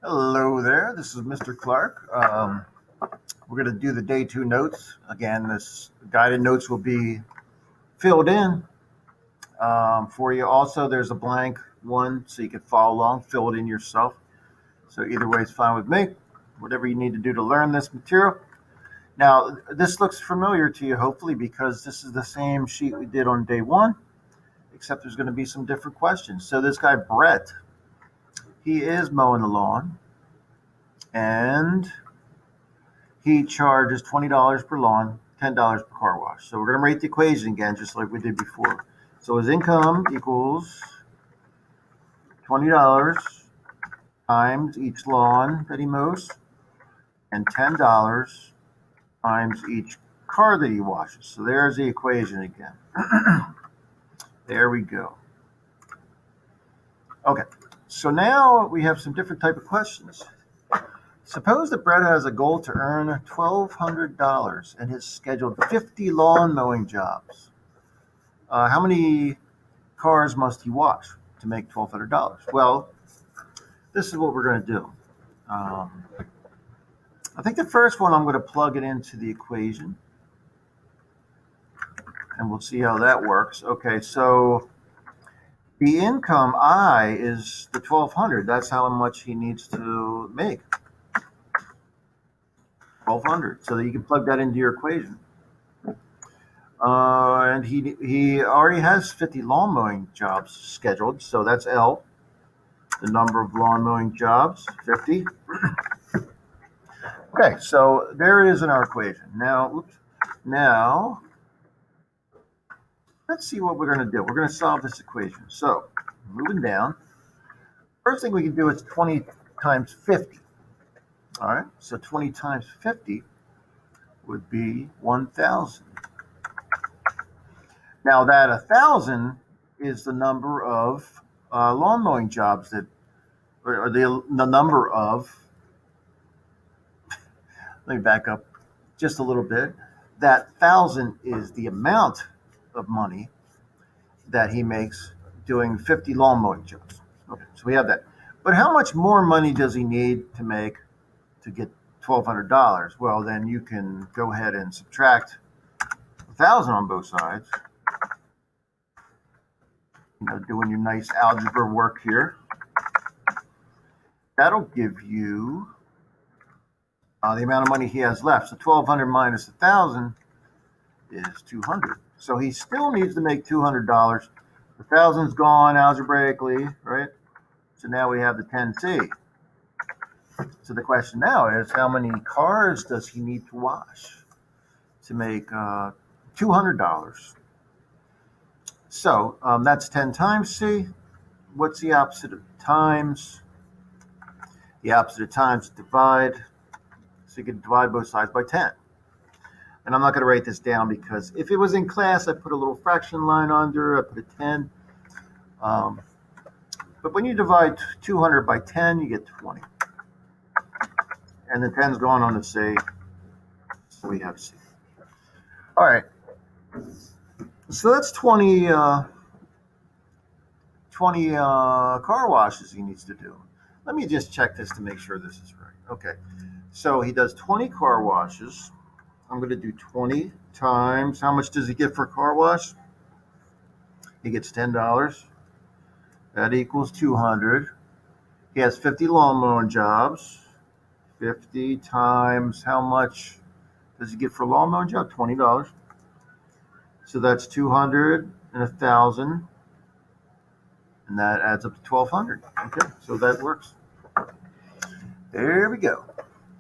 Hello there. This is Mr. Clark. We're going to do the day two notes. Again, this guided notes will be filled in for you. Also, there's a blank one so you can follow along, fill it in yourself. So, either way is fine with me. Whatever you need to do to learn this material. Now, this looks familiar to you, hopefully, because this is the same sheet we did on day one, except there's going to be some different questions. So, this guy, Brett, he is mowing the lawn and he charges $20 per lawn, $10 per car wash. So we're going to rate the equation again, just like we did before. So his income equals $20 times each lawn that he mows, and $10 times each car that he washes. So there's the equation again. There we go. Okay, so now we have some different type of questions. Suppose that Brett has a goal to earn $1,200 and has scheduled 50 lawn mowing jobs. How many cars must he wash to make $1,200? Well, this is what we're going to do. I think the first one I'm going to plug it into the equation, and we'll see how that works. Okay, so the income I is the 1,200. That's how much he needs to make. 1,200. So that you can plug that into your equation. And he already has 50 lawn mowing jobs scheduled, so that's L. The number of lawn mowing jobs, 50. Okay, so there it is in our equation. Now, let's see what we're going to do. We're going to solve this equation. So, moving down, first thing we can do is 20 times 50. All right, so 20 times 50 would be 1,000. Now, that 1,000 is the number of lawn mowing jobs or the number of, let me back up just a little bit. That 1,000 is the amount of money that he makes doing 50 lawn mowing jobs. Okay, so we have that. But how much more money does he need to make to get $1,200? Well, then you can go ahead and subtract 1,000 on both sides. Doing your nice algebra work here. That'll give you the amount of money he has left. So 1,200 minus 1,000 is 200. So he still needs to make $200. The 1,000's gone algebraically, right? So now we have the 10C. So the question now is, how many cars does he need to wash to make $200? So that's 10 times C. What's the opposite of times? The opposite of times is divide. So you can divide both sides by 10. And I'm not going to write this down because if it was in class, I put a little fraction line under, I put a 10. But when you divide 200 by 10, you get 20. And the 10's going on to C. So we have C. All right. So that's 20 car washes he needs to do. Let me just check this to make sure this is right. Okay. So he does 20 car washes. I'm going to do 20 times. How much does he get for a car wash? He gets $10. That equals 200. He has 50 lawn mowing jobs. 50 times how much does he get for a lawn mowing job? $20. So that's 200 and 1,000. And that adds up to 1,200. Okay, so that works. There we go.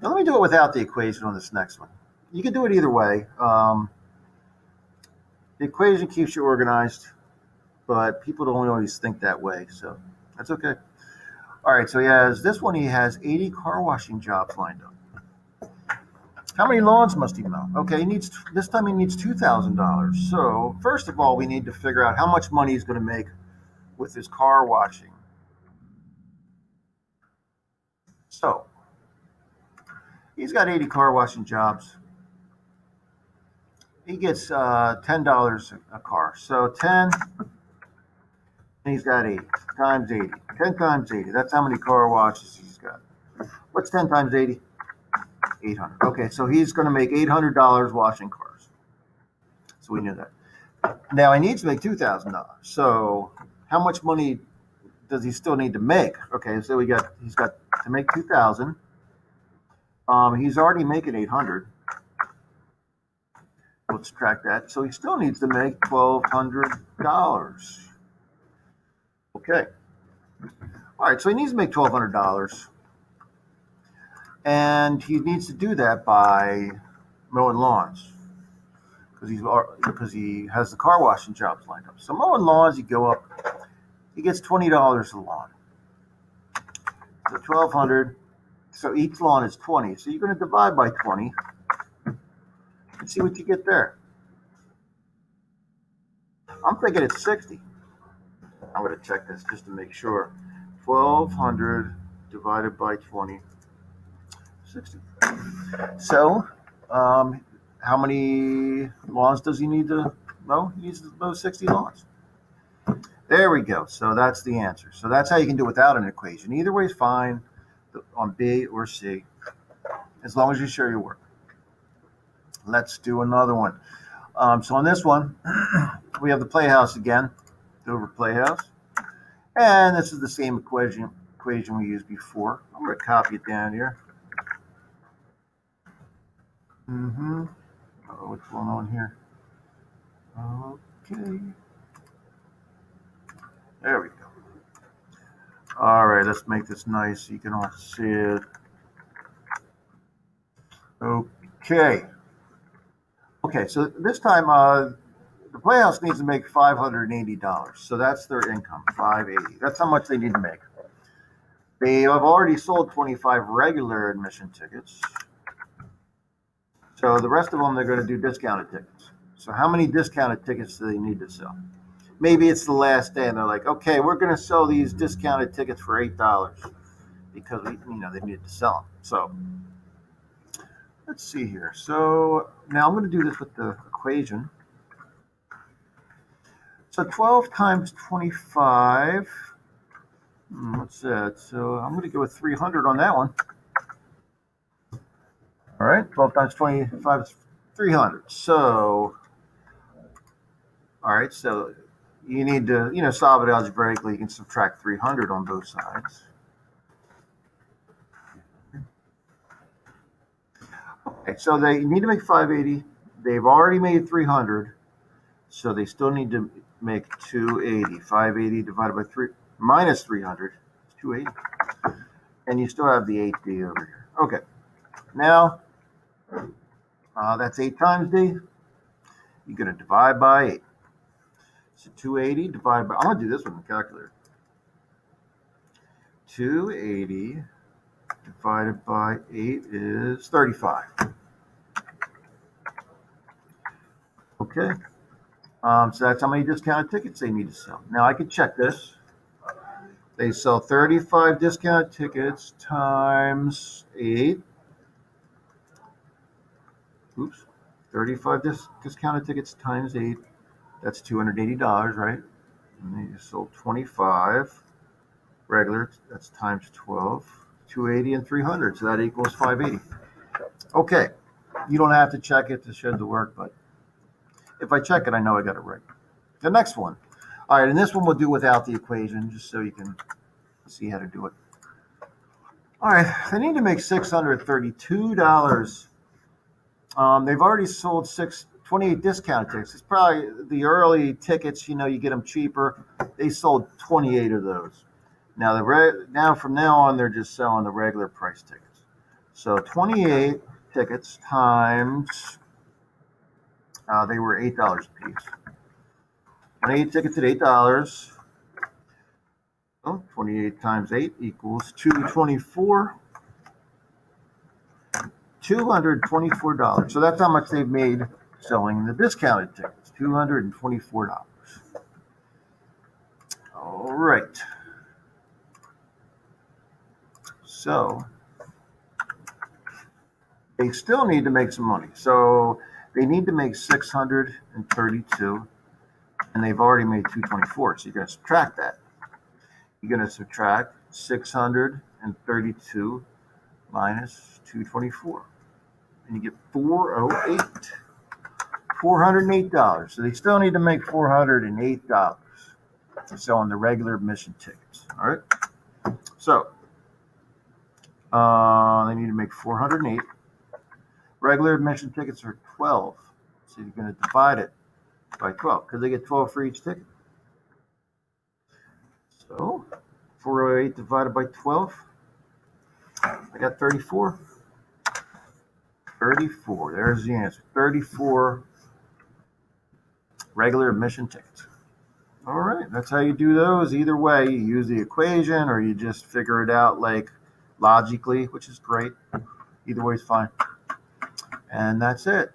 Now let me do it without the equation on this next one. You can do it either way. The equation keeps you organized, but people don't always think that way, so that's okay. All right, so he has 80 car washing jobs lined up. How many lawns must he mow? Okay, this time he needs $2,000. So first of all, we need to figure out how much money he's going to make with his car washing. So he's got 80 car washing jobs. He gets $10 a car. So 10, and he's got 80 times 80. 10 times 80. That's how many car washes he's got. What's 10 times 80? 800. Okay, so he's going to make $800 washing cars. So we knew that. Now he needs to make $2,000. So how much money does he still need to make? Okay, so he's got to make 2,000. He's already making 800. Let's track that. So he still needs to make $1,200. Okay. All right, so he needs to make $1,200. And he needs to do that by mowing lawns because he has the car washing jobs lined up. So mowing lawns, you go up, he gets $20 a lawn. So 1,200. So each lawn is 20. So you're going to divide by 20 and see what you get there. I'm thinking it's 60. I'm going to check this just to make sure. 1,200 divided by 20, 60. So, how many lawns does he need to mow? He needs to mow 60 lawns. There we go. So that's the answer. So that's how you can do it without an equation. Either way is fine on B or C, as long as you share your work. Let's do another one. So on this one, we have the playhouse again, Dover Playhouse. And this is the same equation we used before. I'm going to copy it down here. What's going on here? Okay. There we go. All right, let's make this nice so you can all see it. Okay. Okay, so this time the Playhouse needs to make $580. So that's their income, $580. That's how much they need to make. They have already sold 25 regular admission tickets. So the rest of them, they're going to do discounted tickets. So how many discounted tickets do they need to sell? Maybe it's the last day and they're like, okay, we're going to sell these discounted tickets for $8 because they needed to sell them. So let's see here. So now I'm going to do this with the equation. So 12 times 25, what's that? So I'm going to go with 300 on that one. All right, 12 times 25 is 300. So, all right, so you need to, solve it algebraically. You can subtract 300 on both sides. Okay, so they need to make 580. They've already made 300. So they still need to make 280. 580 divided by 3 minus 300 is 280. And you still have the 8D over here. Okay. Now, that's 8 times D. You're going to divide by 8. So 280 divided by, I'm going to do this with the calculator. 280 divided by 8 is 35. Okay. So that's how many discounted tickets they need to sell. Now I can check this. They sell 35 discounted tickets times 8. Oops. 35 discounted tickets times 8. That's $280, right? And they just sold 25 regular. That's times 12. 280 and 300. So that equals 580. Okay. You don't have to check it to show the work, but if I check it, I know I got it right. The next one. All right, and this one we'll do without the equation, just so you can see how to do it. All right, they need to make $632. They've already sold 28 discounted tickets. It's probably the early tickets, you get them cheaper. They sold 28 of those. Now, from now on, they're just selling the regular price tickets. So 28 tickets times... they were $8 a piece. 28 tickets at $8. So 28 times 8 equals 224. $224. So that's how much they've made selling the discounted tickets. $224. All right. So they still need to make some money. So they need to make 632, and they've already made 224. So you're going to subtract that. You're going to subtract 632 minus 224. And you get 408. $408. So they still need to make $408 to sell on the regular admission tickets. All right. So they need to make 408. Regular admission tickets are 12. So you're going to divide it by 12 because they get 12 for each ticket. So 408 divided by 12. I got 34. 34. There's the answer. 34 regular admission tickets. All right. That's how you do those. Either way, you use the equation or you just figure it out like logically, which is great. Either way is fine. And that's it.